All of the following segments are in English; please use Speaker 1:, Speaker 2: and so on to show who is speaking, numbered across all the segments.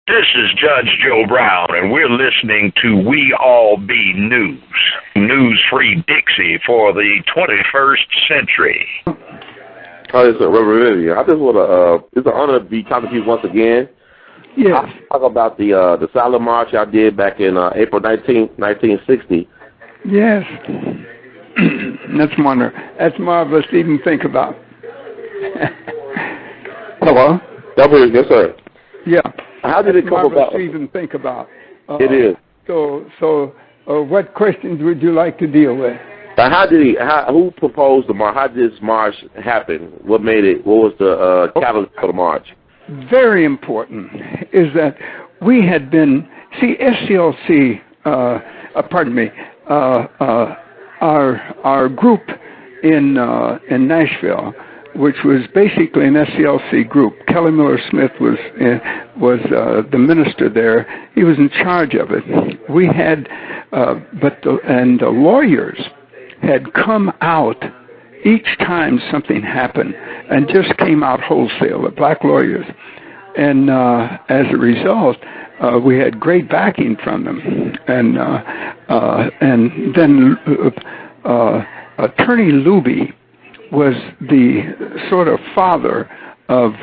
Speaker 1: This is Judge Joe Brown, and we're listening to We All Be News, News-Free Dixie for the 21st century.
Speaker 2: Hi, this is Reverend Vivian. I just want to, it's an honor to be talking to you once again.
Speaker 3: Yes.
Speaker 2: I'll talk about the silent march I did back in April 1960.
Speaker 3: Yes. That's wonderful. That's marvelous to even think about. Hello?
Speaker 2: Yes, sir.
Speaker 3: Yeah.
Speaker 2: How did it come about?
Speaker 3: To even think about.
Speaker 2: It is.
Speaker 3: So, what questions would you like to deal with?
Speaker 2: Who proposed the march? How did this march happen? What made it? What was the catalyst for the march?
Speaker 3: Very important is that we had been, SCLC, our group in Nashville, which was basically an SCLC group. Kelly Miller Smith was the minister there. He was in charge of it. We had, the lawyers had come out each time something happened, and just came out wholesale. The black lawyers, and as a result, we had great backing from them, and then Attorney Luby was the sort of father of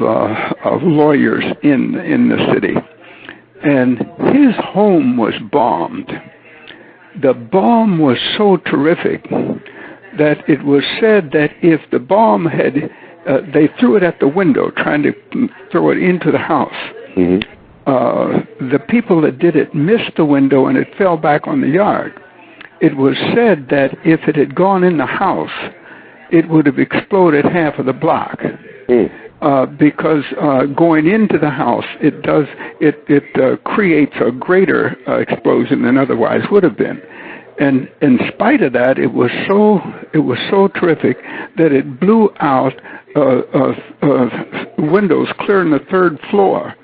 Speaker 3: lawyers in the city, and his home was bombed. The bomb was so terrific that it was said that if the bomb had, they threw it at the window, trying to throw it into the house. Mm-hmm. The people that did it missed the window and it fell back on the yard. It was said that if it had gone in the house, it would have exploded half of the block. Because going into the house, it creates a greater explosion than otherwise would have been. And in spite of that, it was so terrific that it blew out windows clear in the third floor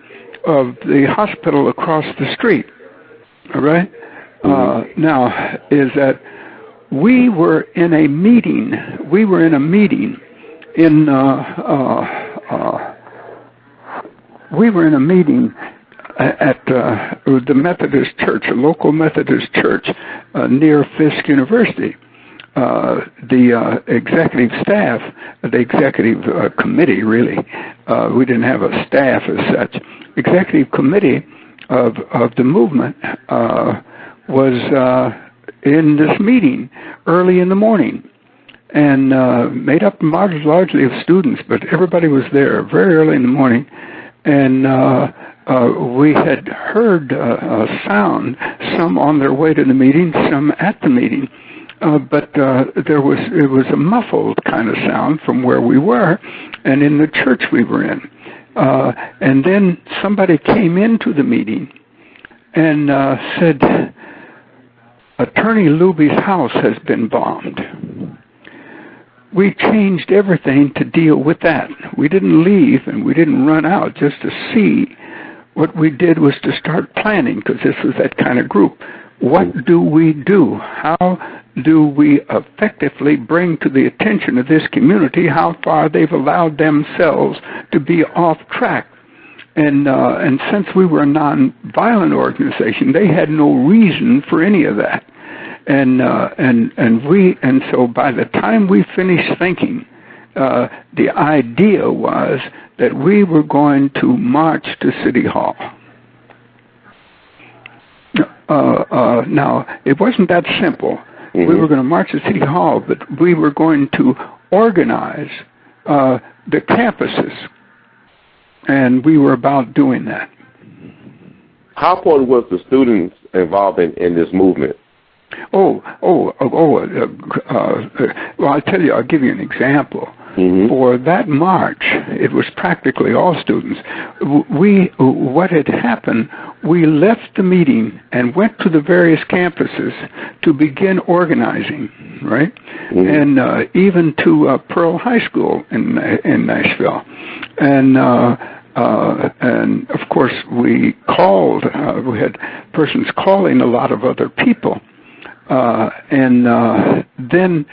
Speaker 3: of the hospital across the street. All right. Now is that we were in a meeting. We were in a meeting in. We were in a meeting at the Methodist Church, a local Methodist church near Fisk University. The executive staff, the executive committee, really, we didn't have a staff as such. Executive committee of the movement was in this meeting early in the morning, and made up largely of students, but everybody was there very early in the morning. And we had heard a sound, some on their way to the meeting, some at the meeting, but it was a muffled kind of sound from where we were and in the church we were in. And then somebody came into the meeting and said, Attorney Luby's house has been bombed. We changed everything to deal with that. We didn't leave and we didn't run out just to see. What we did was to start planning, because this was that kind of group. What do we do? How do we effectively bring to the attention of this community how far they've allowed themselves to be off track? And since we were a non-violent organization, they had no reason for any of that. And so by the time we finished thinking, the idea was that we were going to march to City Hall. Now, it wasn't that simple. Mm-hmm. We were going to march to City Hall, but we were going to organize the campuses, and we were about doing that.
Speaker 2: How important was the students involved in this movement?
Speaker 3: Well, I'll tell you, I'll give you an example. Mm-hmm. For that march, it was practically all students. What had happened, we left the meeting and went to the various campuses to begin organizing, right? Mm-hmm. And even to Pearl High School in Nashville. And of course, we called, we had persons calling a lot of other people. And then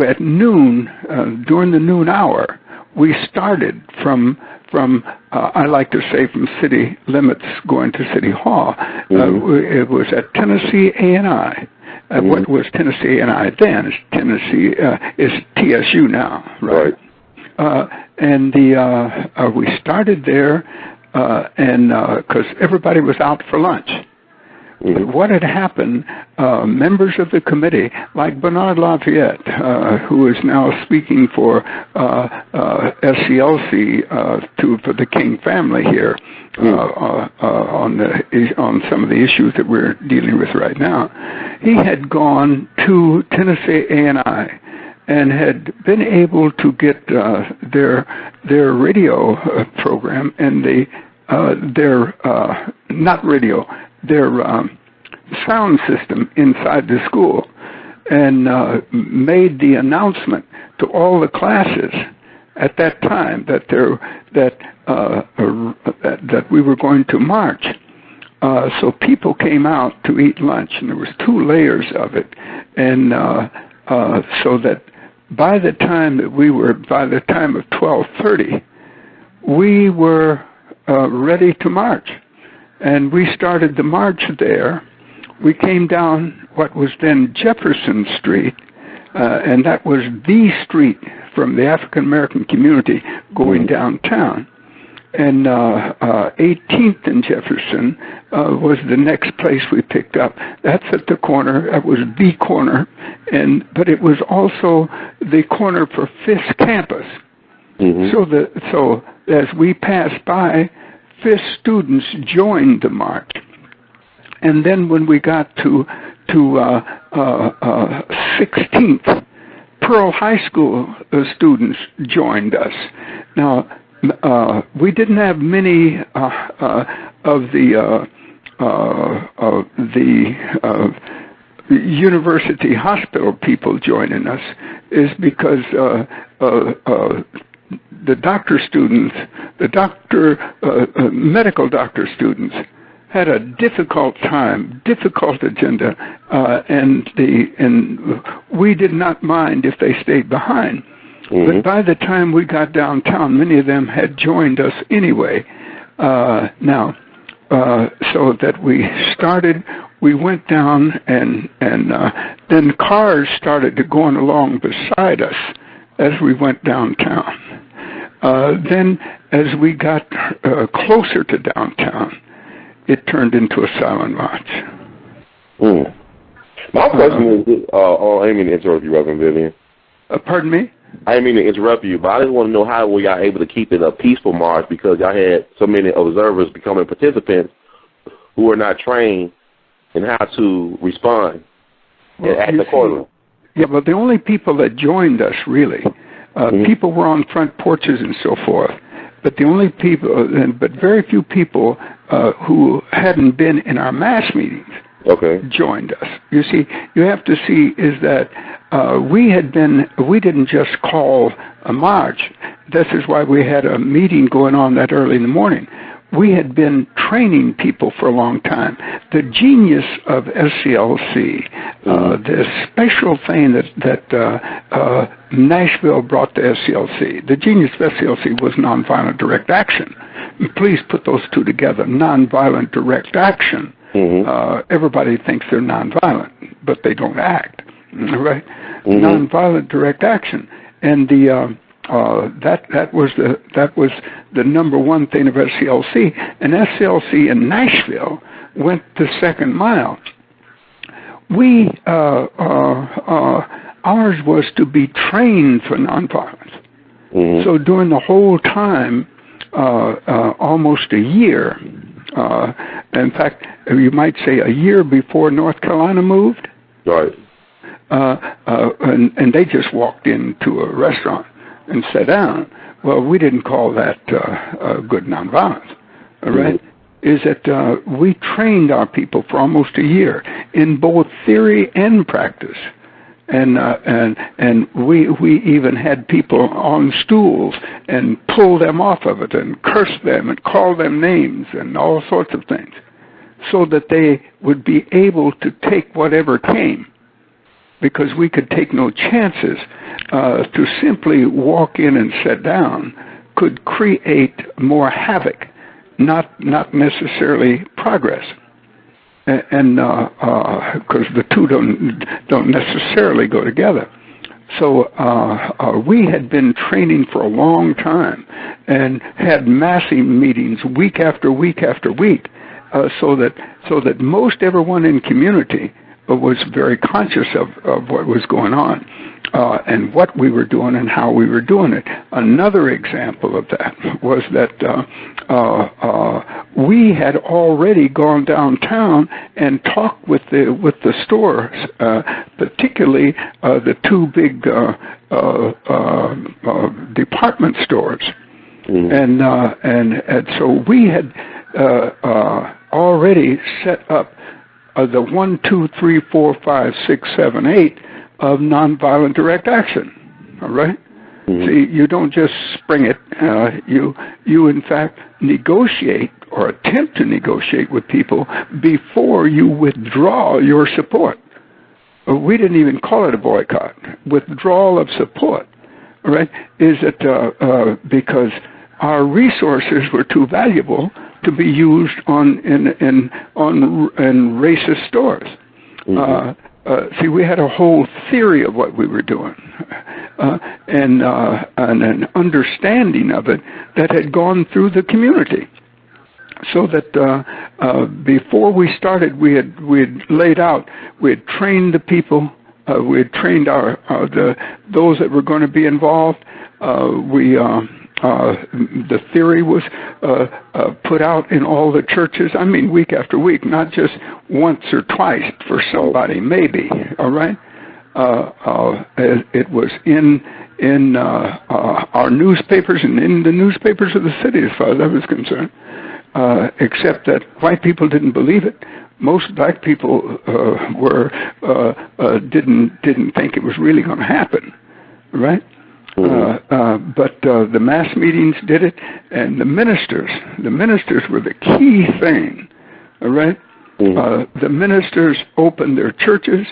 Speaker 3: at noon, during the noon hour, we started from from, I like to say, from city limits going to City Hall. It was at Tennessee A&I. What was Tennessee A&I then? Tennessee is TSU now, right? And we started there, and because everybody was out for lunch. But what had happened, members of the committee, like Bernard Lafayette, who is now speaking for SCLC for the King family here on some of the issues that we're dealing with right now, he had gone to Tennessee A&I and had been able to get their radio program and their sound system inside the school, and made the announcement to all the classes at that time that we were going to march. So people came out to eat lunch, and there was 2 layers of it, and so that by the time of 12:30, we were ready to march. And we started the march there. We came down what was then Jefferson Street, and that was the street from the African American community going downtown. And 18th and Jefferson was the next place we picked up. That's at the corner. That was the corner, but it was also the corner for Fisk campus. So as we passed by, Fisk students joined the march, and then when we got to 16th, Pearl High School students joined us. Now we didn't have many of the university hospital people joining us, is because the medical doctor students had a difficult agenda, and we did not mind if they stayed behind. But by the time we got downtown, many of them had joined us anyway. So that we went down, and then cars started going along beside us as we went downtown. Then, as we got closer to downtown, it turned into a silent march.
Speaker 2: My question is, I didn't mean to interrupt you, Reverend Vivian.
Speaker 3: Pardon me?
Speaker 2: I didn't mean to interrupt you, but I just want to know how we got able to keep it a peaceful march, because y'all had so many observers becoming participants who were not trained in how to respond at the corner.
Speaker 3: Yeah, but the only people that joined us, really, people were on front porches and so forth, but very few people who hadn't been in our mass meetings joined us. You see, you have to see is that we didn't just call a march. This is why we had a meeting going on that early in the morning. We had been training people for a long time. The genius of SCLC, the special thing that Nashville brought to SCLC, the genius of SCLC was nonviolent direct action. Please put those two together, nonviolent direct action. Everybody thinks they're nonviolent, but they don't act, right? Nonviolent direct action. And that was the number one thing of SCLC, and SCLC in Nashville went the second mile. Ours was to be trained for nonviolence. So during the whole time, almost a year, in fact, you might say a year before North Carolina moved,
Speaker 2: right?
Speaker 3: And they just walked into a restaurant and sat down. Well, we didn't call that good nonviolence, all right? Is that we trained our people for almost a year in both theory and practice, and we even had people on stools and pull them off of it and curse them and call them names and all sorts of things, so that they would be able to take whatever came. Because we could take no chances to simply walk in and sit down could create more havoc, not necessarily progress. And because the two don't necessarily go together. So we had been training for a long time and had massive meetings week after week after week, so that most everyone in community was very conscious of what was going on, and what we were doing and how we were doing it. Another example of that was that we had already gone downtown and talked with the stores, particularly the two big department stores, and so we had already set up the 1, 2, 3, 4, 5, 6, 7, 8 of nonviolent direct action. All right. See, you don't just spring it. You in fact negotiate or attempt to negotiate with people before you withdraw your support. We didn't even call it a boycott. Withdrawal of support. All right. Is it because our resources were too valuable to be used on racist stores? See, we had a whole theory of what we were doing, and an understanding of it that had gone through the community. So that before we started, we had laid out, we had trained the people, we had trained those that were going to be involved. The theory was put out in all the churches. I mean, week after week, not just once or twice for somebody, maybe. All right. It was in our newspapers and in the newspapers of the city, as far as I was concerned. Except that white people didn't believe it. Most black people didn't think it was really going to happen. Right. But the mass meetings did it, and the ministers were the key thing, all right? The ministers opened their churches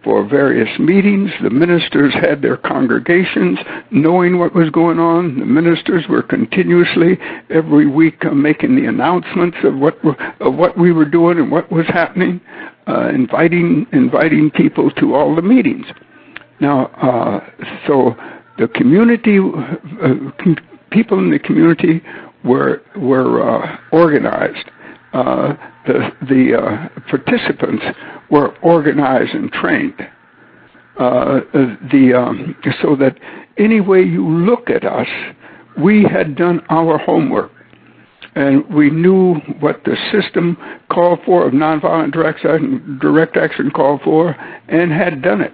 Speaker 3: for various meetings. The ministers had their congregations knowing what was going on. The ministers were continuously, every week, making the announcements of what we were doing and what was happening, inviting people to all the meetings. Now, so the community, people in the community were organized. The participants were organized and trained. So that any way you look at us, we had done our homework, and we knew what the system called for of nonviolent direct action called for, and had done it,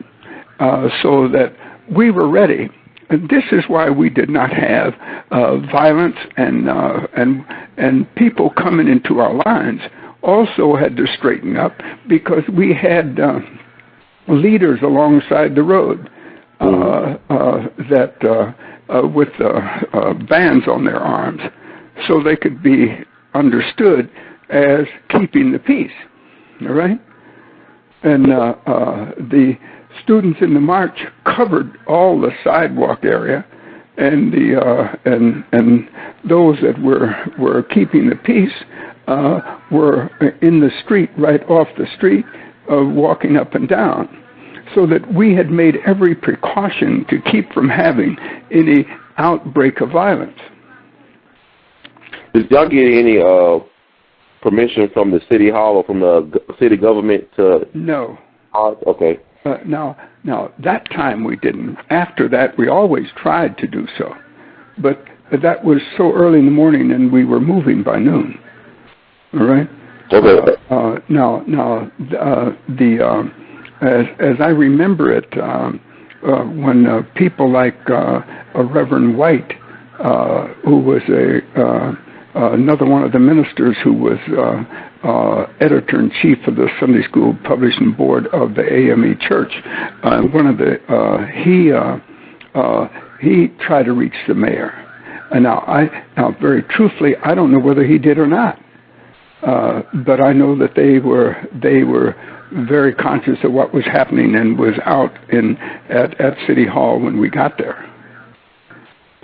Speaker 3: so that we were ready. And this is why we did not have violence, and people coming into our lines also had to straighten up, because we had leaders alongside the road with bands on their arms, so they could be understood as keeping the peace. All right, and the students in the march covered all the sidewalk area, and and those that were keeping the peace were in the street, right off the street, walking up and down, so that we had made every precaution to keep from having any outbreak of violence.
Speaker 2: Did y'all get any permission from the city hall or from the city government to?
Speaker 3: No.
Speaker 2: Okay.
Speaker 3: Now, that time we didn't. After that, we always tried to do so. But that was so early in the morning, and we were moving by noon. All right?
Speaker 2: Okay.
Speaker 3: As I remember it, when people like Reverend White, who was another one of the ministers who was editor-in-chief of the Sunday School Publishing Board of the AME Church, he tried to reach the mayor. And now, very truthfully, I don't know whether he did or not, but I know that they were very conscious of what was happening and was out at City Hall when we got there.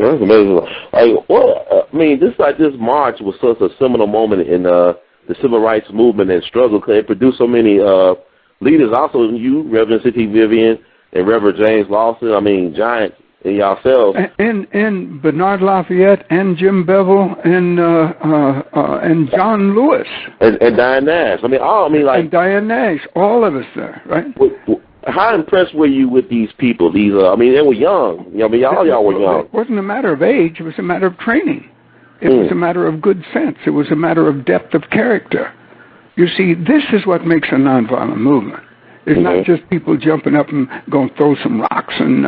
Speaker 2: That's amazing. Like, well, I mean, this march was such a seminal moment in the civil rights movement and struggle. It produced so many leaders. Also, you, Reverend C.T. Vivian and Reverend James Lawson. I mean, giants in yourselves.
Speaker 3: And Bernard Lafayette and Jim Bevel and John Lewis
Speaker 2: and Diane Nash. I mean,
Speaker 3: and Diane Nash. All of us there, right?
Speaker 2: How impressed were you with these people? These, I mean, they were young. I mean, all y'all were young.
Speaker 3: It wasn't a matter of age. It was a matter of training. It was a matter of good sense. It was a matter of depth of character. You see, this is what makes a nonviolent movement. It's not just people jumping up and going to throw some rocks and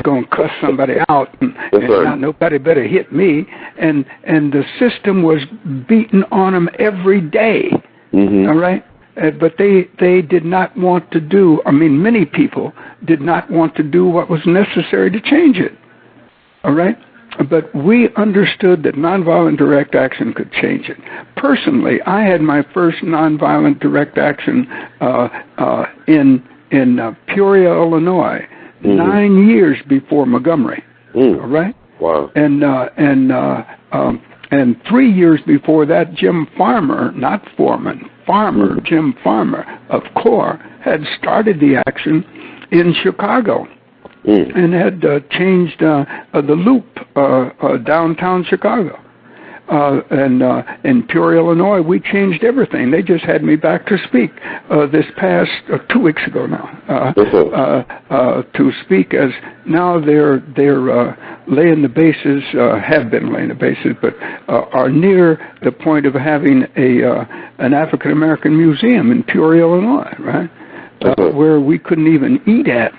Speaker 3: going to cuss somebody out and not nobody better hit me. And the system was beating on them every day. All right. But they did not want to do, I mean, many people did not want to do what was necessary to change it. All right? But we understood that nonviolent direct action could change it. Personally, I had my first nonviolent direct action in Peoria, Illinois, 9 years before Montgomery. All right?
Speaker 2: Wow.
Speaker 3: And 3 years before that, Jim Farmer, not Foreman, Farmer, Jim Farmer of CORE, had started the action in Chicago and had changed the loop downtown Chicago. And in Peoria, Illinois, we changed everything. They just had me back to speak this past 2 weeks ago now to speak as now they're laying the bases, have been laying the bases, but are near the point of having an African American museum in Peoria, Illinois, right? Where we couldn't even eat at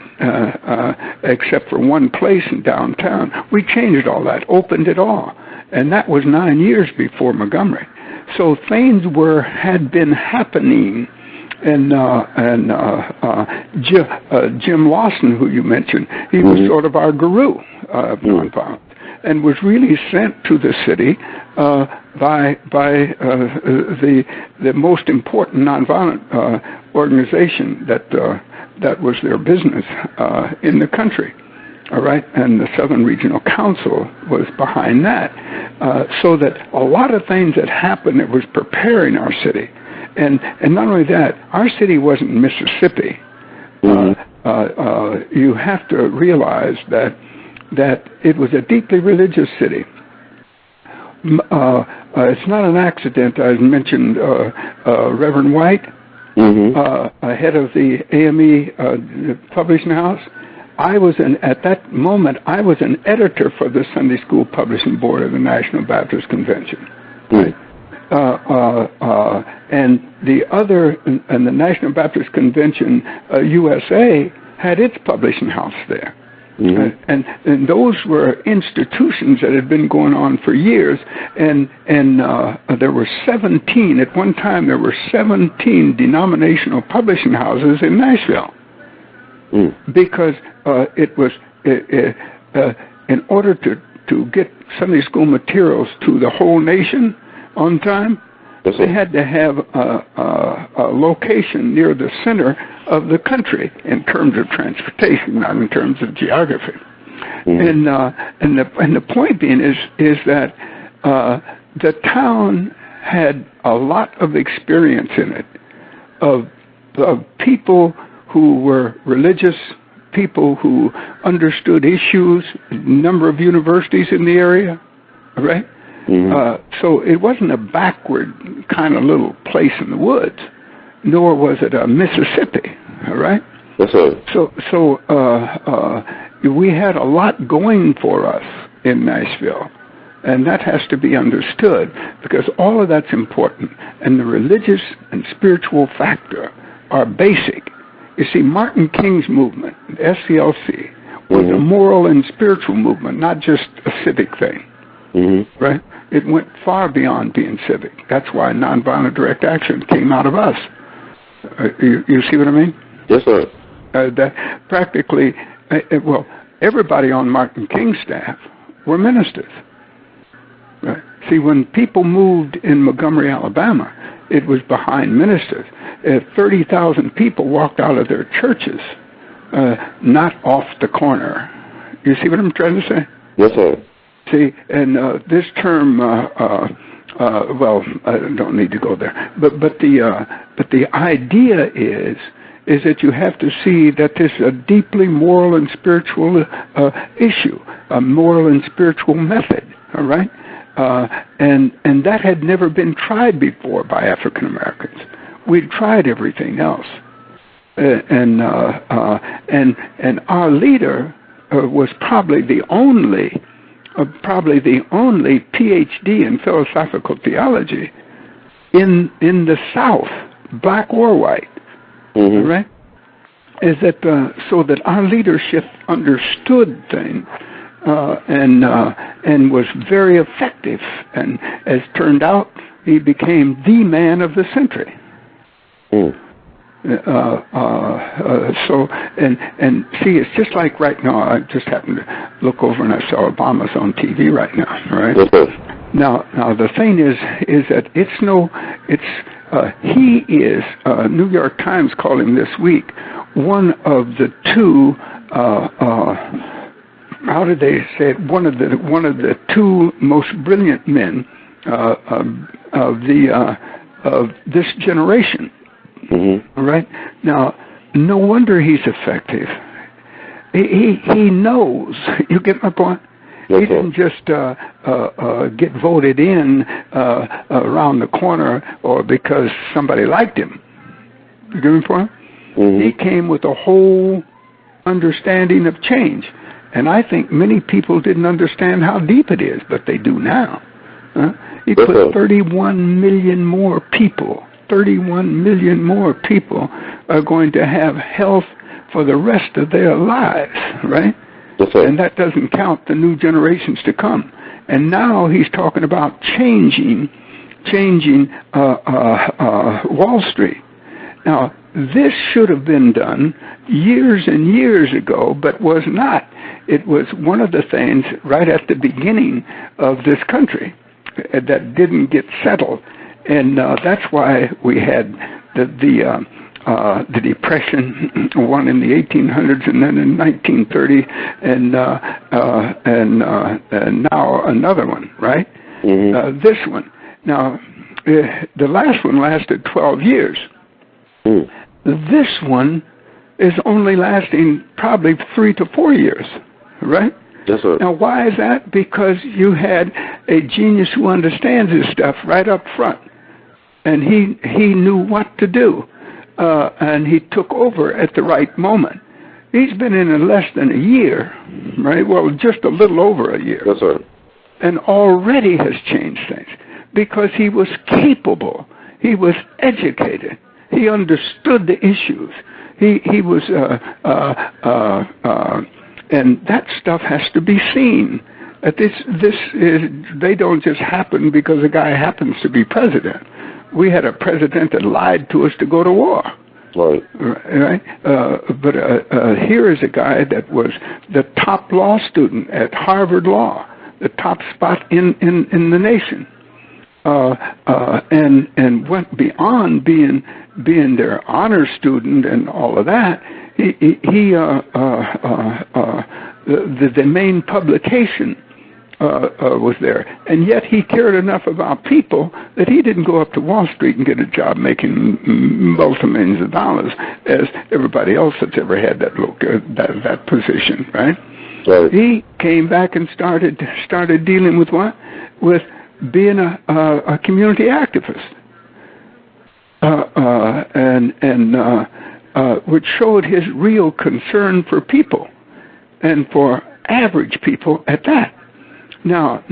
Speaker 3: except for one place in downtown. We changed all that, opened it all. And that was 9 years before Montgomery. So things had been happening, and Jim Lawson, who you mentioned, he was sort of our guru of nonviolence, and was really sent to the city by the most important nonviolent organization that was their business in the country. All right, and the Southern Regional Council was behind that, so that a lot of things that happened that was preparing our city, and not only that, our city wasn't Mississippi. You have to realize that it was a deeply religious city. It's not an accident. I mentioned Reverend White, head of the AME Publishing House. At that moment, I was an editor for the Sunday School Publishing Board of the National Baptist Convention. Right? And the National Baptist Convention USA had its publishing house there. And those were institutions that had been going on for years, and there were 17, at one time there were 17 denominational publishing houses in Nashville. Because it was in order to get Sunday school materials to the whole nation on time, they had to have a location near the center of the country in terms of transportation, not in terms of geography. And the point being is that the town had a lot of experience in it of people who were religious, people who understood issues, number of universities in the area, right? So it wasn't a backward kind of little place in the woods, nor was it a Mississippi, all right?
Speaker 2: Yes, sir.
Speaker 3: So we had a lot going for us in Nashville, and that has to be understood because all of that's important, and the religious and spiritual factor are basic. You see, Martin King's movement, SCLC, was a moral and spiritual movement, not just a civic thing, right? It went far beyond being civic. That's why nonviolent direct action came out of us. You see what I mean?
Speaker 2: Yes, sir.
Speaker 3: That practically, everybody on Martin King's staff were ministers. Right? See, when people moved in Montgomery, Alabama, it was behind ministers. 30,000 people walked out of their churches, not off the corner. You see what I'm trying to say?
Speaker 2: Yes, sir.
Speaker 3: See, and this term, well, I don't need to go there, but the idea is that you have to see that this is a deeply moral and spiritual issue, a moral and spiritual method. All right, and that had never been tried before by African Americans. We'd tried everything else, and our leader was probably the only PhD in philosophical theology in the South, black or white.
Speaker 2: Mm-hmm.
Speaker 3: Right? Is that so that our leadership understood things and was very effective, and as turned out, he became the man of the century.
Speaker 2: Mm.
Speaker 3: So and see, it's just like right now. I just happened to look over and I saw Obama's on TV right now. Right now, the thing is that he is. New York Times called him this week one of the two. How did they say it? One of the two most brilliant men of this generation.
Speaker 2: Mm-hmm.
Speaker 3: All right. Now, no wonder he's effective. He knows. You get my point?
Speaker 2: Yes,
Speaker 3: he didn't just get voted in around the corner or because somebody liked him. You get my point?
Speaker 2: Mm-hmm.
Speaker 3: He came with a whole understanding of change, and I think many people didn't understand how deep it is, but they do now. He put 31 million more people. 31 million more people are going to have health for the rest of their lives, right?
Speaker 2: Yes, sir.
Speaker 3: And that doesn't count the new generations to come. And now he's talking about changing Wall Street. Now, this should have been done years and years ago, but was not. It was one of the things right at the beginning of this country that didn't get settled. And that's why we had the Depression, one in the 1800s and then in 1930, and now another one, right?
Speaker 2: Mm-hmm.
Speaker 3: This one. Now, the last one lasted 12 years.
Speaker 2: Mm.
Speaker 3: This one is only lasting probably 3 to 4 years, right?
Speaker 2: Yes, sir.
Speaker 3: Now, why is that? Because you had a genius who understands this stuff right up front. And he knew what to do, and he took over at the right moment. He's been in less than a year, right? Well, just a little over a year.
Speaker 2: Yes, sir.
Speaker 3: And already has changed things because he was capable. He was educated. He understood the issues. He was, and that stuff has to be seen. They don't just happen because a guy happens to be president. We had a president that lied to us to go to war.
Speaker 2: Right.
Speaker 3: Right? But here is a guy that was the top law student at Harvard Law, the top spot in the nation, and went beyond being their honor student and all of that. The main publication was there, and yet he cared enough about people that he didn't go up to Wall Street and get a job making multi-millions of dollars as everybody else that's ever had that position, right?
Speaker 2: Right.
Speaker 3: He came back and started dealing with what? With being a community activist, which showed his real concern for people and for average people at that. Now,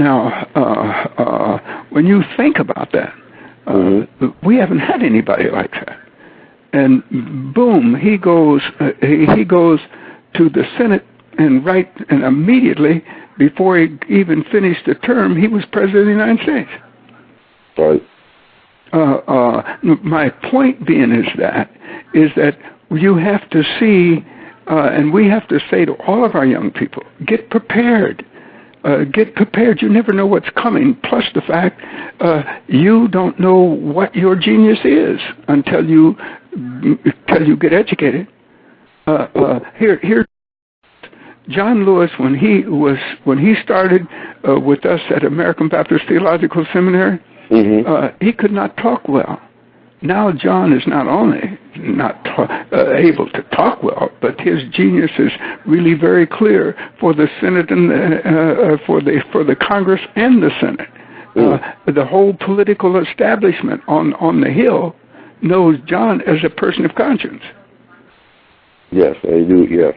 Speaker 3: when you think about that, we haven't had anybody like that. And boom, he goes to the Senate and immediately before he even finished the term, he was president of the United States.
Speaker 2: Right.
Speaker 3: My point being is that you have to see, and we have to say to all of our young people, get prepared. Get prepared. You never know what's coming. Plus the fact you don't know what your genius is until you get educated. Here, John Lewis, when he started with us at American Baptist Theological Seminary, he could not talk well. Now John is not only not able to talk well, but his genius is really very clear for the Senate and for the Congress and the Senate. The whole political establishment on the Hill knows John as a person of conscience.
Speaker 2: Yes, they do. Yes.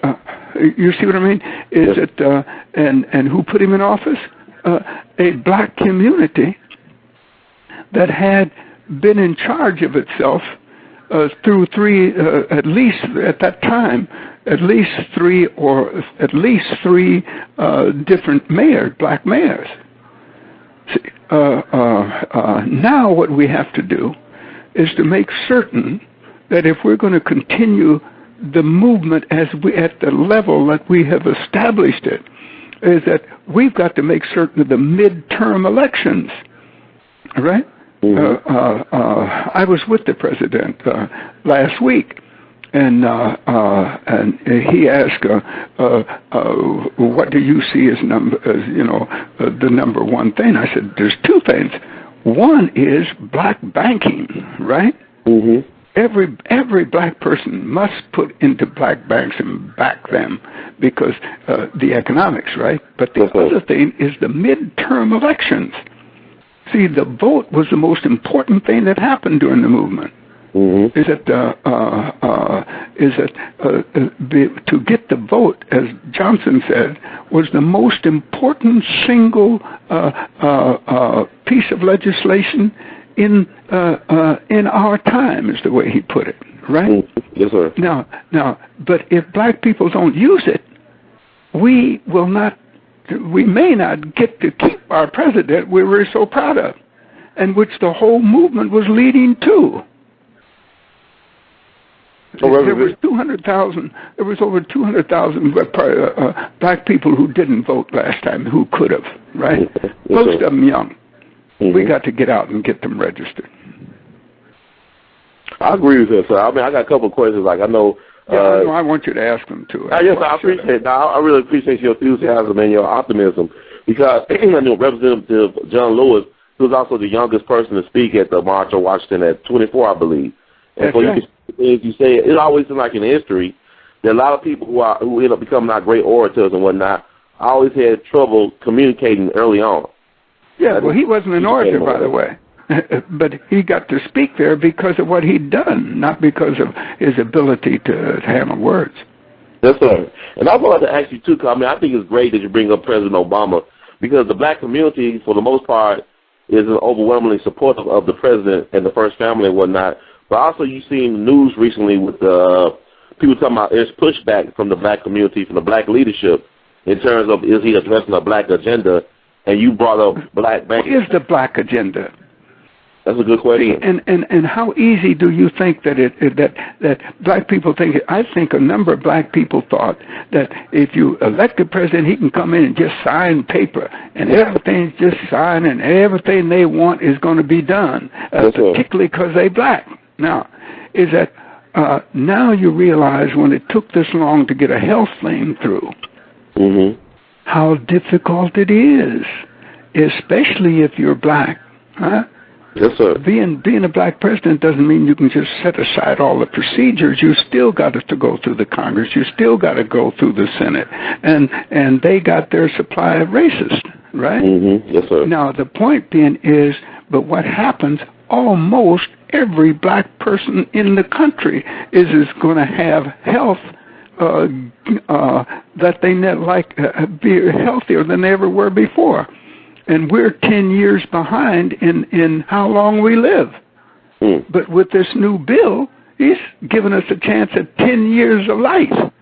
Speaker 3: You see what I mean? Is it and who put him in office? A black community that had been in charge of itself through three, at least at that time, at least three different mayors, black mayors. See, now what we have to do is to make certain that if we're going to continue the movement at the level that we have established it, is that we've got to make certain of the midterm elections, right? I was with the president last week, and he asked, "What do you see as the number one thing?" I said, "There's two things. One is black banking, right? Every black person must put into black banks and back them because the economics, right? But the other thing is the midterm elections. See, the vote was the most important thing that happened during the movement. Is that to get the vote, as Johnson said, was the most important single piece of legislation in our time, is the way he put it, right?
Speaker 2: Yes, sir.
Speaker 3: Now, but if black people don't use it, we may not get to keep our president we were so proud of, and which the whole movement was leading to. There was 200,000. There was over 200,000 black people who didn't vote last time, who could have, right? Most of them young. We got to get out and get them registered.
Speaker 2: I agree with that, sir. I mean, I got a couple of questions. Like I know.
Speaker 3: I want you to ask them too.
Speaker 2: Yes, I appreciate that. I really appreciate your enthusiasm and your optimism, because I know Representative John Lewis, who was also the youngest person to speak at the March on Washington at 24, I believe. And so right. You say it always seems like in history that a lot of people who end up becoming our great orators and whatnot always had trouble communicating early on.
Speaker 3: Yeah, well, he wasn't an orator, by the way. But he got to speak there because of what he'd done, not because of his ability to handle words.
Speaker 2: Yes, sir. And I wanted to ask you, too, because I think it's great that you bring up President Obama, because the black community, for the most part, is overwhelmingly supportive of the president and the first family and whatnot. But also you've seen the news recently with people talking about there's pushback from the black community, from the black leadership, in terms of is he addressing a black agenda, and you brought up black banking.
Speaker 3: What is the black agenda?
Speaker 2: That's a good question.
Speaker 3: And how easy do you think that black people think? I think a number of black people thought that if you elect a president, he can come in and just sign paper, and everything's just signed, and everything they want is going to be done, particularly because they're black. Now, is that now you realize when it took this long to get a health thing through, how difficult it is, especially if you're black, huh?
Speaker 2: Yes, sir.
Speaker 3: Being a black president doesn't mean you can just set aside all the procedures. You still got to go through the Congress. You still got to go through the Senate, and they got their supply of racists, right?
Speaker 2: Yes, sir.
Speaker 3: Now the point being is, but what happens? Almost every black person in the country is going to have health that they be healthier than they ever were before. And we're 10 years behind in how long we live. But with this new bill, he's given us a chance at 10 years of life.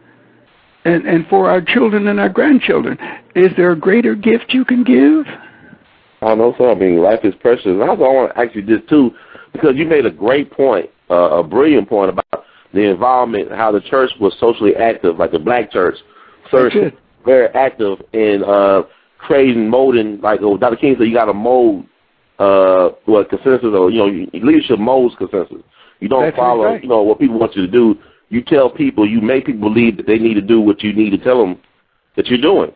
Speaker 3: And for our children and our grandchildren. Is there a greater gift you can give?
Speaker 2: I know, sir. I mean, life is precious. And I also want to ask you this, too, because you made a great point, a brilliant point about the environment, how the church was socially active, like the black church. Very active in creating, molding, like Dr. King said, you got to mold consensus, or leadership molds consensus. You don't follow, what people want you to do. You tell people, you make people believe that they need to do what you need to tell them that you're doing.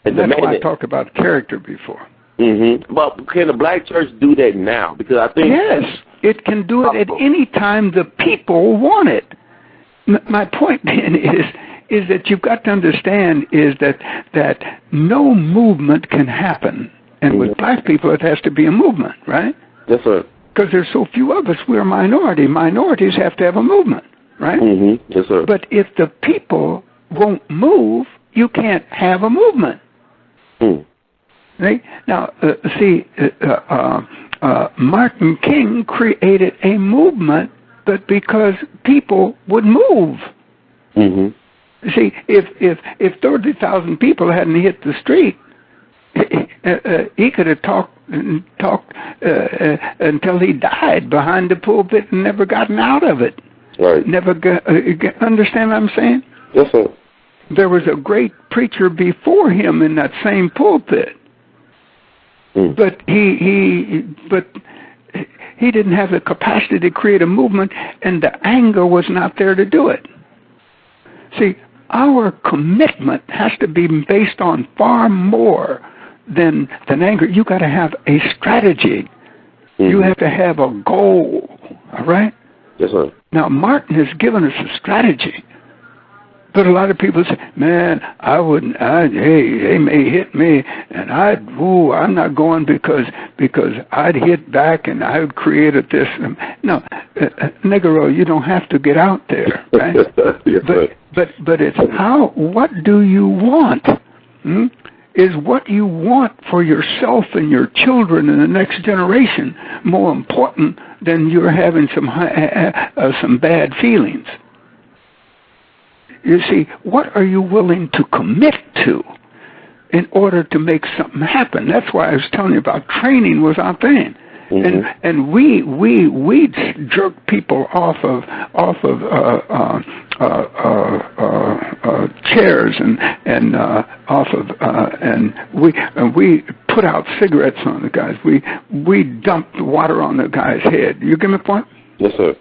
Speaker 2: And
Speaker 3: that's why I talked about character before.
Speaker 2: But can the black church do that now? Because I think
Speaker 3: yes, it can do it at any time the people want it. My point then is that you've got to understand is that no movement can happen, and with black people it has to be a movement, right?
Speaker 2: Yes, sir.
Speaker 3: Because there's so few of us, we're a minority. Minorities have to have a movement, right?
Speaker 2: Yes, sir.
Speaker 3: But if the people won't move, you can't have a movement. Right? Now, Martin King created a movement, but because people would move. See, if 30,000 people hadn't hit the street, he could have talked until he died behind the pulpit and never gotten out of it.
Speaker 2: Right.
Speaker 3: Never understand what I'm saying?
Speaker 2: Yes, sir.
Speaker 3: There was a great preacher before him in that same pulpit, but he didn't have the capacity to create a movement, and the anger was not there to do it. See, our commitment has to be based on far more than anger. You got to have a strategy. You have to have a goal. All right?
Speaker 2: Yes, sir.
Speaker 3: Now, Martin has given us a strategy. But a lot of people say, man, I wouldn't, they may hit me, and I'm not going because I'd hit back and I would created this. No, Negro, you don't have to get out there, right?
Speaker 2: Yes,
Speaker 3: but it's what do you want? Is what you want for yourself and your children and the next generation more important than you're having some bad feelings? You see, what are you willing to commit to in order to make something happen? That's why I was telling you about training was our thing. And we jerk people off of chairs and off of and we put out cigarettes on the guys. We dumped water on the guy's head. You get my point?
Speaker 2: Yes, sir.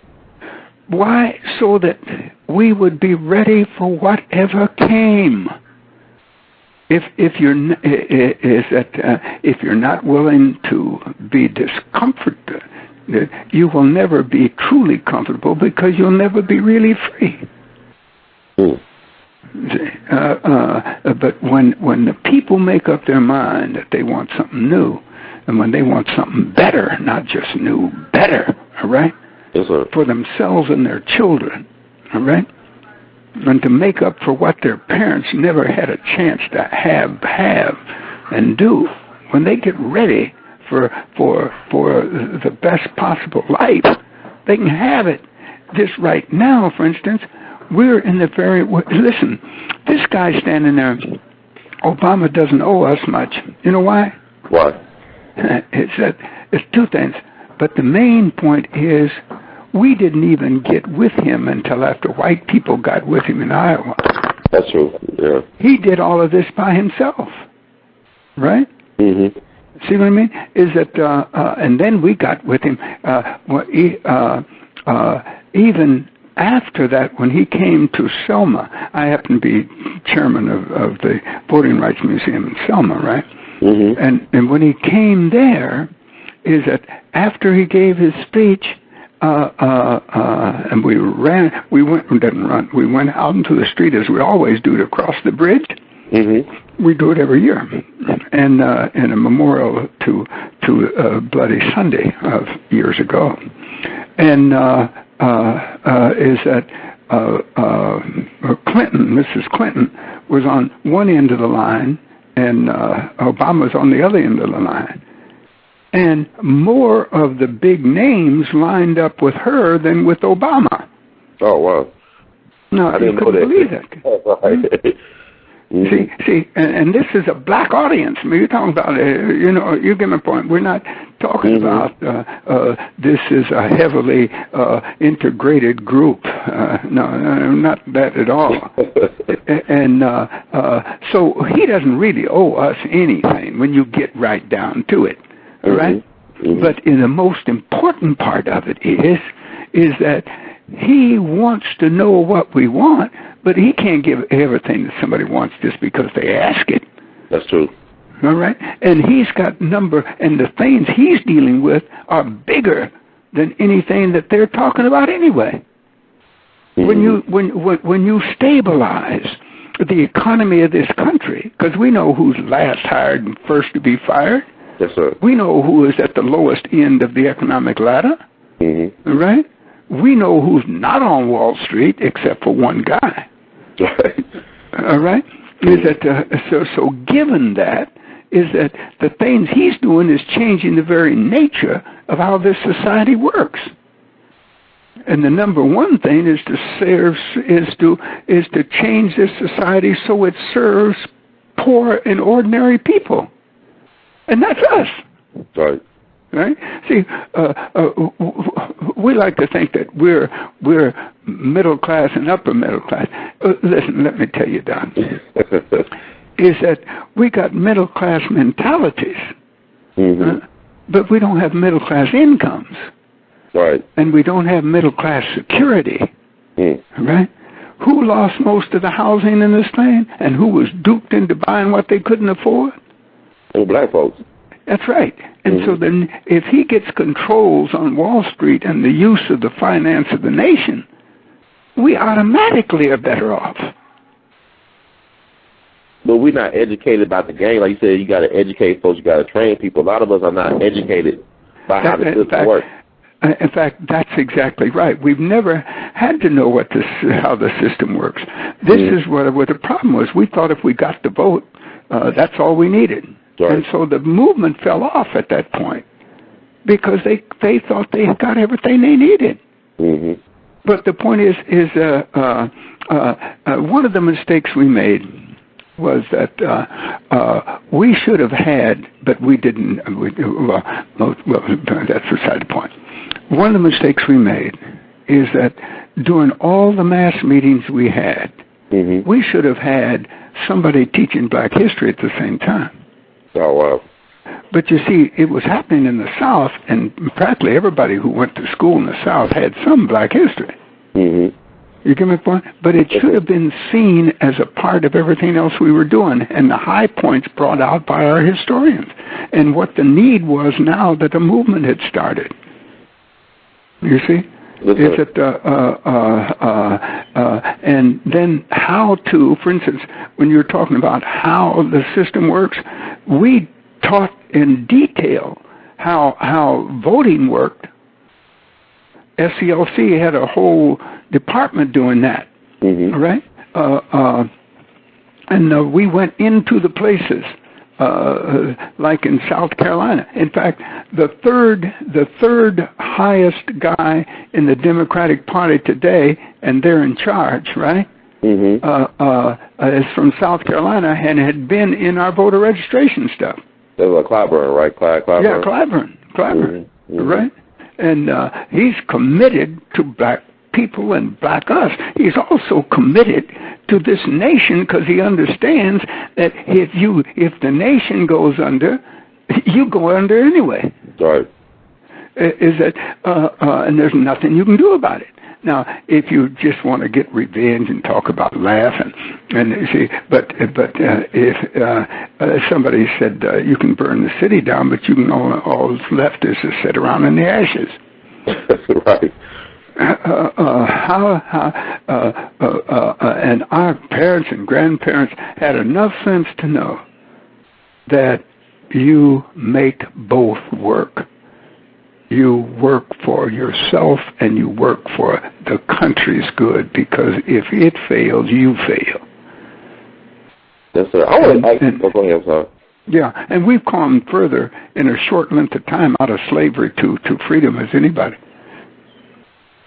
Speaker 3: Why? So that we would be ready for whatever came. If you're not willing to be discomforted, you will never be truly comfortable because you'll never be really free. But when the people make up their mind that they want something new, and when they want something better, not just new, better, all right?
Speaker 2: Yes, sir.
Speaker 3: For themselves and their children, all right? And to make up for what their parents never had a chance to have and do. When they get ready for the best possible life, they can have it. This right now, for instance, we're in the listen, this guy standing there, Obama doesn't owe us much. You know why?
Speaker 2: Why?
Speaker 3: It's two things. But the main point is, we didn't even get with him until after white people got with him in Iowa.
Speaker 2: That's true, yeah.
Speaker 3: He did all of this by himself, right? See what I mean? Is that, and then we got with him, even after that, when he came to Selma, I happen to be chairman of the Voting Rights Museum in Selma, right? And when he came there, is that after he gave his speech, and we went out into the street as we always do to cross the bridge. We do it every year, and in a memorial to Bloody Sunday of years ago. And is that Mrs. Clinton was on one end of the line, and Obama was on the other end of the line. And more of the big names lined up with her than with Obama.
Speaker 2: Oh, wow.
Speaker 3: No,
Speaker 2: I didn't
Speaker 3: you couldn't believe that.
Speaker 2: Oh, right.
Speaker 3: See, and this is a black audience. I mean, you're talking about, you get my point. We're not talking about this is a heavily integrated group. No, not that at all. And so he doesn't really owe us anything when you get right down to it. Right? But the most important part of it is that he wants to know what we want, but he can't give everything that somebody wants just because they ask it.
Speaker 2: That's true.
Speaker 3: All right? And he's got and the things he's dealing with are bigger than anything that they're talking about anyway. Mm-hmm. When you stabilize the economy of this country, because we know who's last hired and first to be fired.
Speaker 2: Yes, sir.
Speaker 3: We know who is at the lowest end of the economic ladder.
Speaker 2: Mm-hmm.
Speaker 3: All right? We know who's not on Wall Street except for one guy.
Speaker 2: Right.
Speaker 3: All right? Is that so given that, is that the things he's doing is changing the very nature of how this society works. And the number one thing is to change this society so it serves poor and ordinary people. And that's us.
Speaker 2: Right.
Speaker 3: Right? See, we like to think that we're middle class and upper middle class. Listen, let me tell you, Don, is that we got middle class mentalities,
Speaker 2: mm-hmm.
Speaker 3: But we don't have middle class incomes.
Speaker 2: Right.
Speaker 3: And we don't have middle class security. Right? Who lost most of the housing in this thing, and who was duped into buying what they couldn't afford?
Speaker 2: Oh, black folks.
Speaker 3: That's right. And so then if he gets controls on Wall Street and the use of the finance of the nation, we automatically are better off.
Speaker 2: But we're not educated about the game. Like you said, you got to educate folks, you got to train people. A lot of us are not educated by how the system works.
Speaker 3: In fact, that's exactly right. We've never had to know how the system works. This is what the problem was. We thought if we got the vote, that's all we needed. Right. And so the movement fell off at that point because they thought they got everything they needed. Mm-hmm. But the point is one of the mistakes we made was that we should have had, but we didn't. Well, that's beside the point. One of the mistakes we made is that during all the mass meetings we had, we should have had somebody teaching black history at the same time.
Speaker 2: Oh, wow.
Speaker 3: But you see, it was happening in the South, and practically everybody who went to school in the South had some black history. Mm-hmm. You get my point? But it should have been seen as a part of everything else we were doing, and the high points brought out by our historians, and what the need was now that the movement had started. You see? Is it, and then how to, for instance, when you're talking about how the system works, we taught in detail how voting worked. SCLC had a whole department doing that, right? And we went into the places, like in South Carolina. In fact, the third highest guy in the Democratic Party today, and they're in charge, right? Is from South Carolina and had been in our voter registration stuff.
Speaker 2: That was Clyburn, right? Clyburn.
Speaker 3: Yeah, Clyburn, right? And he's committed to black people and black us. He's also committed to this nation because he understands that if the nation goes under, you go under anyway.
Speaker 2: Right.
Speaker 3: Is that and there's nothing you can do about it. Now, if you just want to get revenge and talk about laughing, and you see, but if somebody said you can burn the city down, but you can all that's left is to sit around in the ashes.
Speaker 2: Right.
Speaker 3: And our parents and grandparents had enough sense to know that you make both work. You work for yourself and you work for the country's good, because if it fails, you fail.
Speaker 2: Yes, sir. I want to go ahead, sorry.
Speaker 3: Yeah, and we've come further in a short length of time out of slavery to freedom as anybody.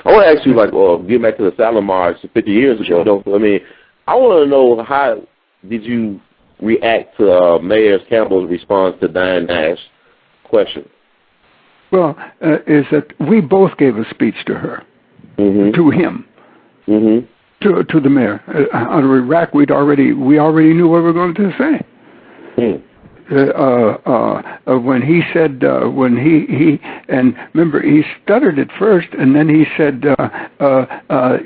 Speaker 2: I want to ask you, getting back to the Salem March 50 years ago, I mean, I want to know, how did you react to Mayor Campbell's response to Diane Nash's question?
Speaker 3: Well, is that we both gave a speech to her, to him, to the mayor. Out of Iraq, we already knew what we were going to say. when he said when he and remember he stuttered at first, and then he said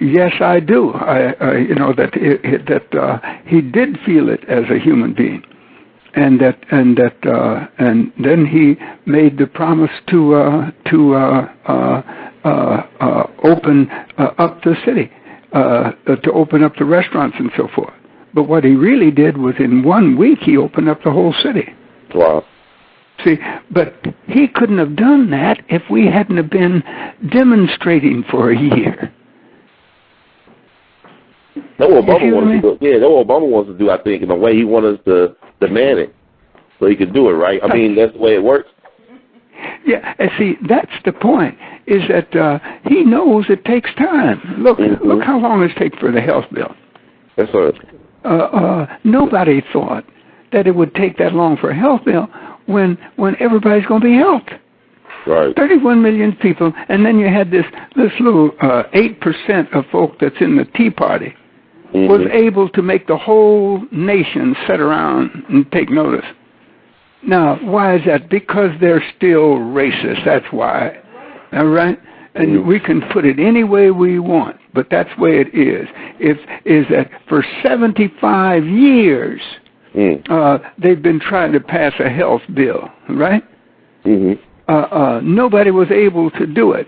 Speaker 3: yes I do. You know that he did feel it as a human being, and then he made the promise to open up the city, to open up the restaurants and so forth. But what he really did was in 1 week he opened up the whole city.
Speaker 2: Wow.
Speaker 3: See, but he couldn't have done that if we hadn't have been demonstrating for a year.
Speaker 2: That's what Obama wants to do. Yeah, that's what Obama wants to do, I think, in the way he wants us to demand it so he can do it, right? I mean, that's the way it works.
Speaker 3: Yeah, and see, that's the point, is that he knows it takes time. Look how long it takes for the health bill.
Speaker 2: That's right.
Speaker 3: Nobody thought that it would take that long for a health bill when everybody's going to be helped.
Speaker 2: Right.
Speaker 3: 31 million people, and then you had this little 8% of folk that's in the Tea Party was able to make the whole nation sit around and take notice. Now, why is that? Because they're still racist. That's why. All right? And we can put it any way we want, but that's the way it is. Is that for 75 years, they've been trying to pass a health bill, right? Nobody was able to do it.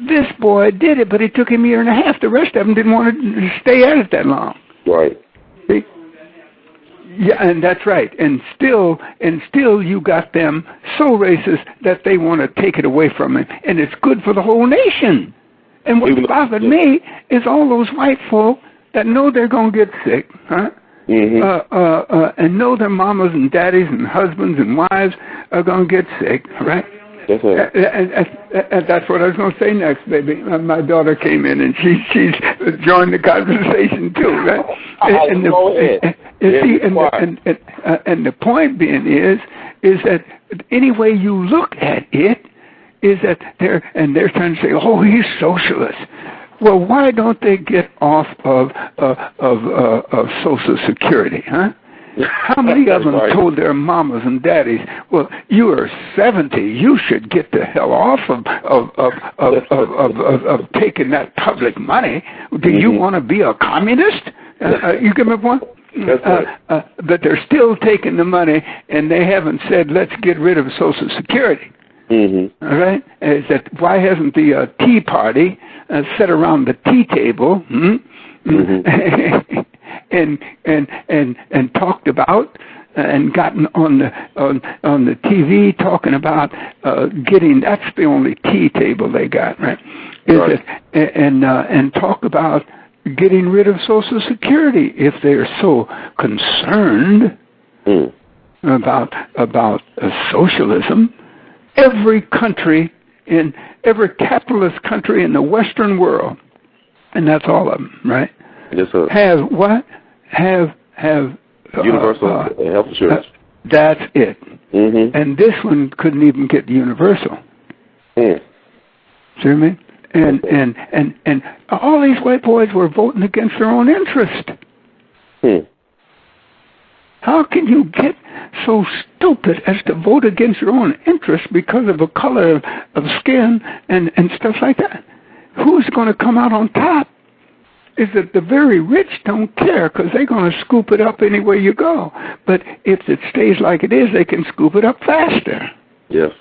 Speaker 3: This boy did it, but it took him a year and a half. The rest of them didn't want to stay at it that long.
Speaker 2: Right.
Speaker 3: See? Yeah, and that's right. And still you got them so racist that they want to take it away from him. And it's good for the whole nation. And what bothered me is all those white folk that know they're going to get sick, huh? And know their mamas and daddies and husbands and wives are going to get sick, right?
Speaker 2: That's right.
Speaker 3: And that's what I was going to say next, baby. My daughter came in and she's joined the conversation too, right? And the point being is that any way you look at it is that they're trying to say, oh, he's socialist. Well, why don't they get off of Social Security, huh? How many of them told their mamas and daddies, well, you are 70, you should get the hell off of taking that public money. Do you want to be a communist? You get my point? But they're still taking the money, and they haven't said, let's get rid of Social Security. All right? Is that why hasn't the Tea Party sat around the tea table and talked about and gotten on the TV talking about getting, that's the only tea table they got, right? And talk about getting rid of Social Security if they're so concerned about socialism. Every capitalist country in the Western world, and that's all of them, right?
Speaker 2: Yes, sir.
Speaker 3: Have what? Have
Speaker 2: universal health insurance.
Speaker 3: That's it. And this one couldn't even get universal. See what I mean? And all these white boys were voting against their own interest. How can you get so stupid as to vote against your own interest because of a color of skin and stuff like that? Who's going to come out on top? Is that the very rich don't care because they're going to scoop it up anywhere you go. But if it stays like it is, they can scoop it up faster.
Speaker 2: Yes.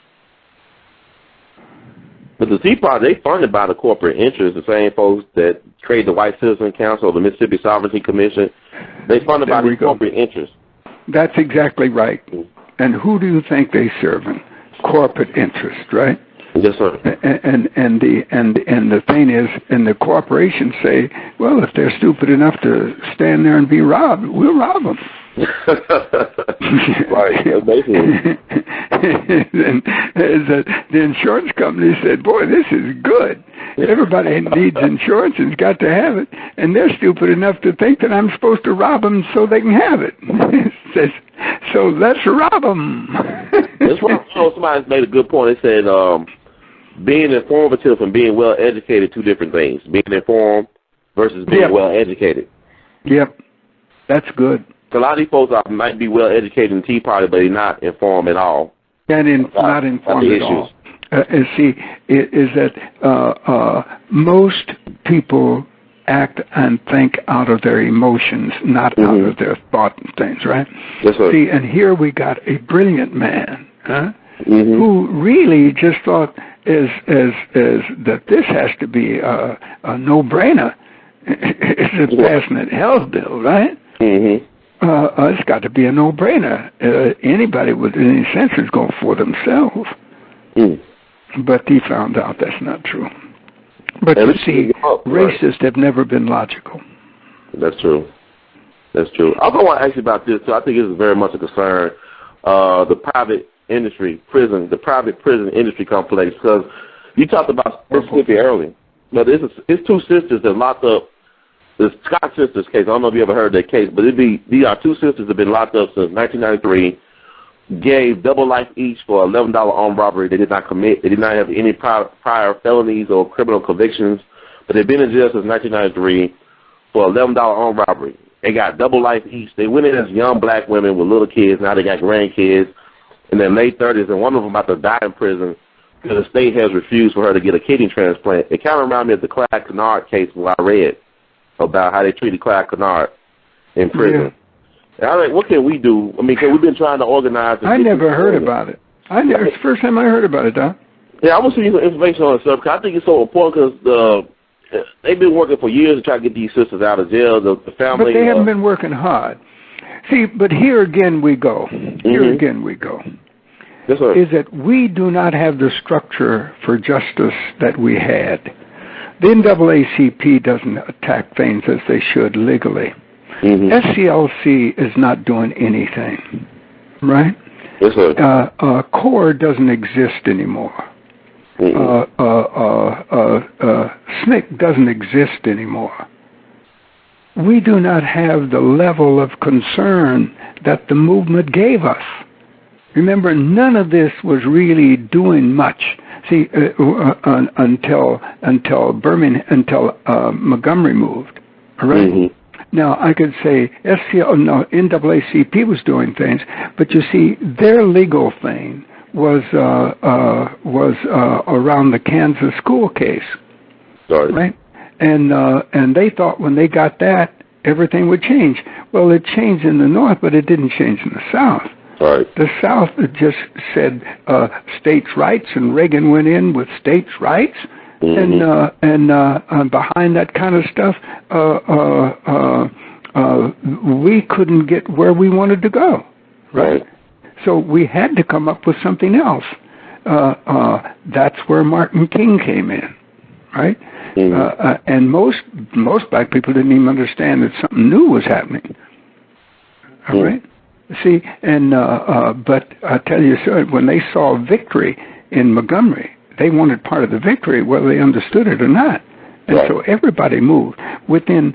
Speaker 2: But the Tea Party, they funded by the corporate interests, the same folks that created the White Citizen Council, the Mississippi Sovereignty Commission. They funded by the corporate interests.
Speaker 3: That's exactly right. And who do you think they serve? Corporate interest, right?
Speaker 2: Yes, sir.
Speaker 3: And the thing is, and the corporations say, well, if they're stupid enough to stand there and be robbed, we'll rob them.
Speaker 2: Right, basically.
Speaker 3: And the insurance company said, boy, this is good. Everybody needs insurance and's got to have it, and they're stupid enough to think that I'm supposed to rob them so they can have it. Says, so let's rob them.
Speaker 2: That's why somebody made a good point. They said being informative and being well educated, two different things. Being informed versus being well educated.
Speaker 3: Yep, that's good.
Speaker 2: a lot of these folks might be well educated in the Tea Party, but they're not informed at all.
Speaker 3: And not informed at all. Is that most people act and think out of their emotions, not out of their thought and things, right?
Speaker 2: Yes, sir.
Speaker 3: See, and here we got a brilliant man, who really just thought that this has to be a no-brainer. It's a passing at health bill, right? It's got to be a no-brainer. Anybody with any sense is going for themselves. But he found out that's not true. But you see, racists have never been logical.
Speaker 2: That's true. That's true. I also want to ask you about this, too. I think this is very much a concern. The private prison industry complex, because you talked about Mississippi early. But it's two sisters that locked up. The Scott sisters case, I don't know if you ever heard that case, but these are two sisters that have been locked up since 1993, gave double life each for $11 armed robbery they did not commit. They did not have any prior felonies or criminal convictions, but they've been in jail since 1993 for $11 armed robbery. They got double life each. They went in as young black women with little kids. Now they got grandkids in their late 30s, and one of them about to die in prison because the state has refused for her to get a kidney transplant. It kind of reminded me of the Clyde Kennard case where I read about how they treated Clyde Kennard in prison. Yeah. I was like, what can we do? I mean, because we've been trying to organize.
Speaker 3: I never heard about it. It's the first time I heard about it, Don.
Speaker 2: Yeah, I want to see some information on it, sir, because I think it's so important because they've been working for years to try to get these sisters out of jail, the family.
Speaker 3: But they haven't been working hard. See, but here again we go. Here again we go.
Speaker 2: Yes, sir.
Speaker 3: Is that we do not have the structure for justice that we had. The NAACP doesn't attack things as they should legally. SCLC is not doing anything, right?
Speaker 2: Yes, sir.
Speaker 3: CORE doesn't exist anymore. SNCC doesn't exist anymore. We do not have the level of concern that the movement gave us. Remember, none of this was really doing much. See, until Montgomery moved, all right? Now, I could say NAACP was doing things, but you see, their legal thing was around the Kansas school case, right? And they thought when they got that, everything would change. Well, it changed in the North, but it didn't change in the South.
Speaker 2: Right.
Speaker 3: The South just said states' rights, and Reagan went in with states' rights, and behind that kind of stuff, we couldn't get where we wanted to go. Right. So we had to come up with something else. That's where Martin King came in, right? And most black people didn't even understand that something new was happening. All right. See, and but I tell you, sir, when they saw victory in Montgomery, they wanted part of the victory, whether they understood it or not. And so everybody moved within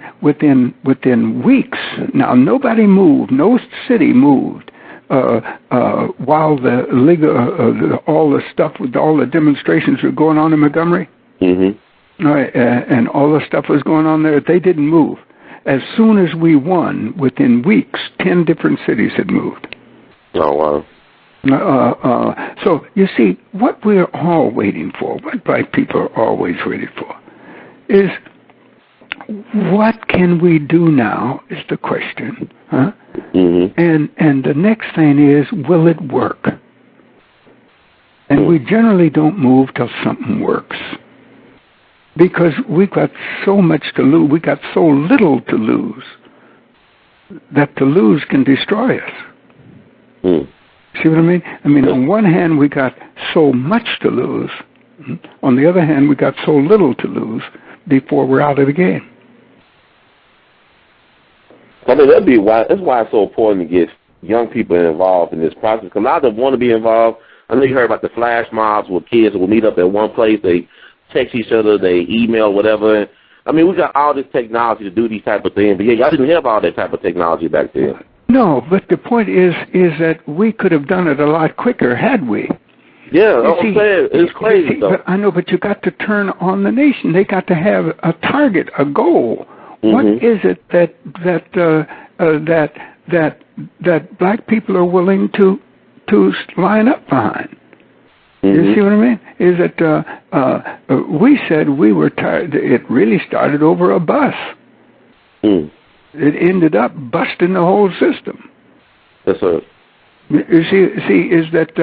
Speaker 3: weeks. Now nobody moved, no city moved while the all the stuff with all the demonstrations were going on in Montgomery. And all the stuff was going on there. They didn't move. As soon as we won, within weeks, 10 different cities had moved.
Speaker 2: Oh,
Speaker 3: wow. So, you see, what we're all waiting for, what black people are always waiting for, is what can we do now is the question. Huh? And the next thing is, will it work? And we generally don't move till something works. Because we've got so much to lose, we got so little to lose, that to lose can destroy us. See what I mean? I mean, on one hand, we got so much to lose. On the other hand, we got so little to lose before we're out of the game.
Speaker 2: I mean, that's why it's so important to get young people involved in this process. Because a lot of them want to be involved. I know you heard about the flash mobs where kids will meet up at one place, they text each other, they email, whatever. I mean, we got all this technology to do these type of things, but yeah, y'all didn't have all that type of technology back then. No,
Speaker 3: but the point is that we could have done it a lot quicker, had we.
Speaker 2: Yeah, that's what I'm saying. It's crazy, though.
Speaker 3: But I know, but you got to turn on the nation. They got to have a target, a goal. What is it that that black people are willing to line up behind. You see what I mean? Is that we said we were tired. It really started over a bus. It ended up busting the whole system.
Speaker 2: Yes, sir.
Speaker 3: You see, is that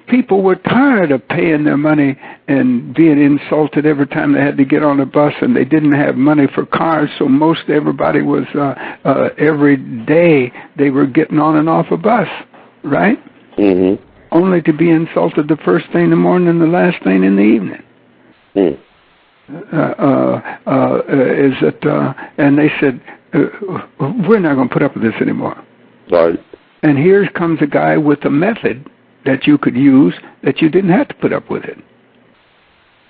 Speaker 3: people were tired of paying their money and being insulted every time they had to get on a bus, and they didn't have money for cars, so most everybody was, every day they were getting on and off a bus, right?
Speaker 2: Mm-hmm.
Speaker 3: Only to be insulted the first thing in the morning and the last thing in the evening. Is that, and they said, we're not going to put up with this anymore.
Speaker 2: Right.
Speaker 3: And here comes a guy with a method that you could use that you didn't have to put up with it.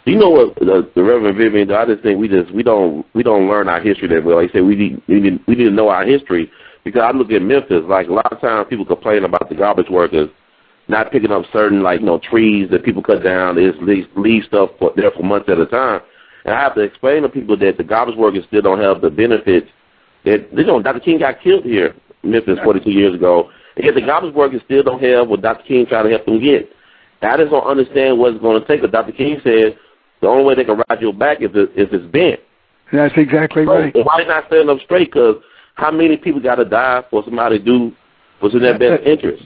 Speaker 2: You know what, the Reverend Vivian, I just think we don't learn our history that well. Like I said, we need to know our history, because I look at Memphis, like a lot of times people complain about the garbage workers not picking up certain, like, trees that people cut down. They just leave stuff there for months at a time. And I have to explain to people that the garbage workers still don't have the benefits that, Dr. King got killed here in Memphis 42 years ago. And yet the garbage workers still don't have what Dr. King tried to help them get. And I just don't understand what it's going to take. But Dr. King said the only way they can ride your back is if it's bent.
Speaker 3: That's exactly right.
Speaker 2: And why not standing up straight? Because how many people got to die for somebody to do what's in their best interest?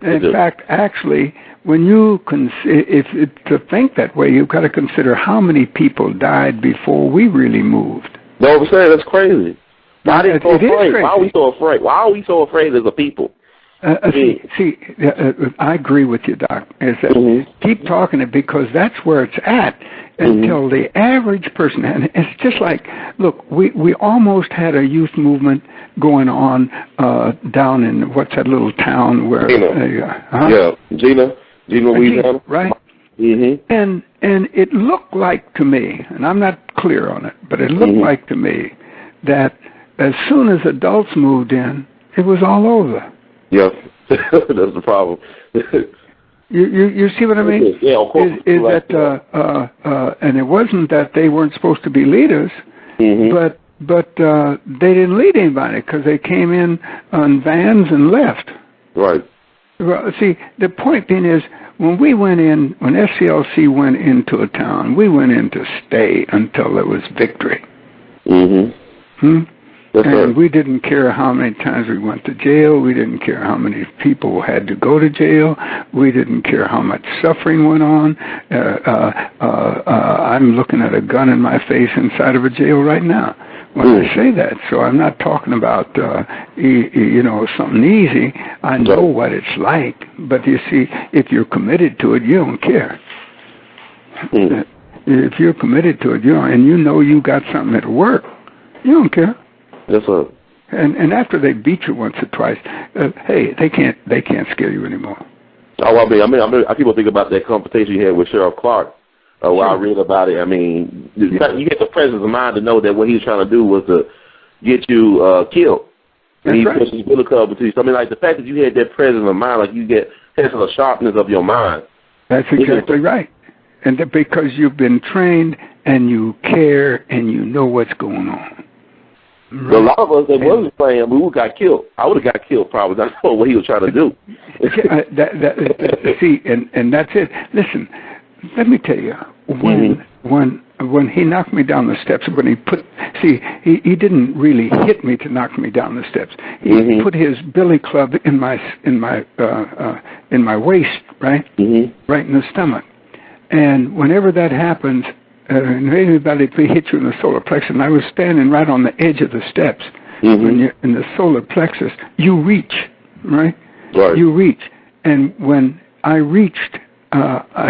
Speaker 3: In fact, actually, when you to think that way, you've got to consider how many people died before we really moved.
Speaker 2: No, I'm saying that's crazy. Why are we so afraid?
Speaker 3: Crazy.
Speaker 2: Why are we so afraid? Why are we so afraid as a people?
Speaker 3: I agree with you, Doc. Is that keep talking it, because that's where it's at until the average person. And it's just like, look, we almost had a youth movement going on down in what's that little town where?
Speaker 2: Gina, Louisiana,
Speaker 3: right? And it looked like to me, and I'm not clear on it, but it looked like to me that as soon as adults moved in, it was all over.
Speaker 2: Yes, that's the problem.
Speaker 3: You see what I mean?
Speaker 2: Yeah, of course.
Speaker 3: Is that and it wasn't that they weren't supposed to be leaders, but they didn't lead anybody because they came in on vans and left.
Speaker 2: Right.
Speaker 3: Well, see, the point being is, when SCLC went into a town, we went in to stay until there was victory. And we didn't care how many times we went to jail. We didn't care how many people had to go to jail. We didn't care how much suffering went on. I'm looking at a gun in my face inside of a jail right now when I say that. So I'm not talking about, something easy. I know what it's like. But you see, if you're committed to it, you don't care. If you're committed to it, and you know you got something that'll work, you don't care.
Speaker 2: Yes, sir.
Speaker 3: And after they beat you once or twice, hey, they can't scare you anymore.
Speaker 2: Oh, I mean, people think about that confrontation you had with Sheriff Clark. While I read about it, I mean, you get the presence of mind to know that what he was trying to do was to get you killed. And he pushed his bullet club into you. So, I mean, like, the fact that you had that presence of mind, like, you had some sharpness of your mind.
Speaker 3: That's exactly right. And because you've been trained and you care and you know what's going on. Right.
Speaker 2: So a lot of us that wasn't playing, we would have got killed. I would have got killed probably. That's what he was trying to do.
Speaker 3: See, and that's it. Listen, let me tell you, when he knocked me down the steps, when he didn't really hit me to knock me down the steps. He put his billy club in my waist, right, right in the stomach. And whenever that happens, anybody hit you in the solar plexus, and I was standing right on the edge of the steps. When you're in the solar plexus, you reach, right? You reach, and when I reached, I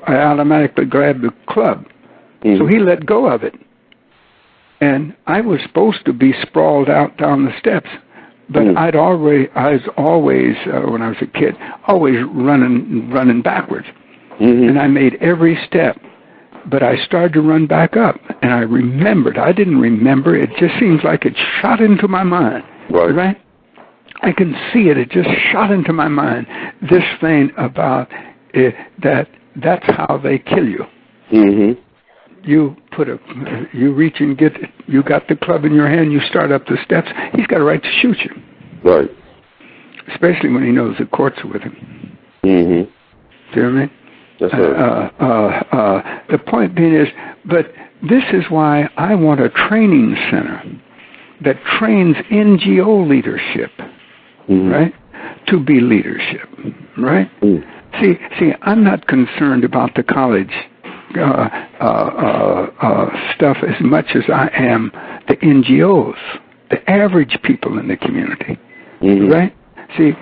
Speaker 3: automatically grabbed the club. So he let go of it, and I was supposed to be sprawled out down the steps, but I was always when I was a kid, always running backwards, and I made every step. But I started to run back up, and I remembered. I didn't remember. It just seems like it shot into my mind. Right? I can see it. It just shot into my mind. This thing about that's how they kill you. You reach and get it. You got the club in your hand. You start up the steps. He's got a right to shoot you.
Speaker 2: Right.
Speaker 3: Especially when he knows the court's with him.
Speaker 2: Mm-hmm.
Speaker 3: See what I mean?
Speaker 2: Yes, sir.
Speaker 3: The point being is, but this is why I want a training center that trains NGO leadership, right, to be leadership, right? See, I'm not concerned about the college stuff as much as I am the NGOs, the average people in the community, right? See,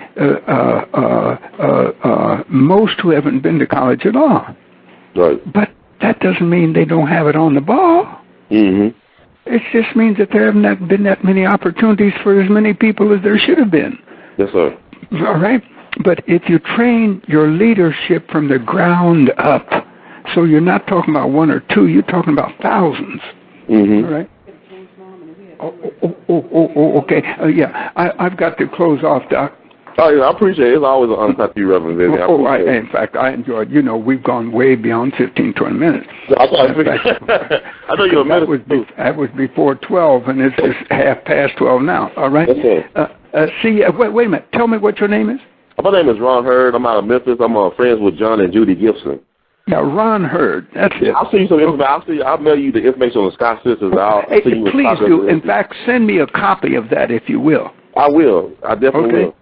Speaker 3: most who haven't been to college at all,
Speaker 2: right?
Speaker 3: But that doesn't mean they don't have it on the ball. It just means that there haven't been that many opportunities for as many people as there should have been.
Speaker 2: Yes, sir.
Speaker 3: All right? But if you train your leadership from the ground up, so you're not talking about one or two, you're talking about thousands. All right? Okay. Yeah, I've got to close off, Doc.
Speaker 2: Oh, yeah, I appreciate it. It's always an honor to you, Reverend Vivian.
Speaker 3: In fact, I enjoyed, we've gone way beyond 15, 20 minutes.
Speaker 2: I know you're a minister.
Speaker 3: That was before 12, and it's 12:30 now, all right?
Speaker 2: Yes, sir.
Speaker 3: Wait a minute. Tell me what your name is.
Speaker 2: My name is Ron Hurd. I'm out of Memphis. I'm friends with John and Judy Gibson.
Speaker 3: Yeah, Ron Hurd. That's it.
Speaker 2: I'll send you some information. I'll mail you the information on the Scott Sisters.
Speaker 3: Please do. In fact, send me a copy of that if you will.
Speaker 2: I will. I definitely will.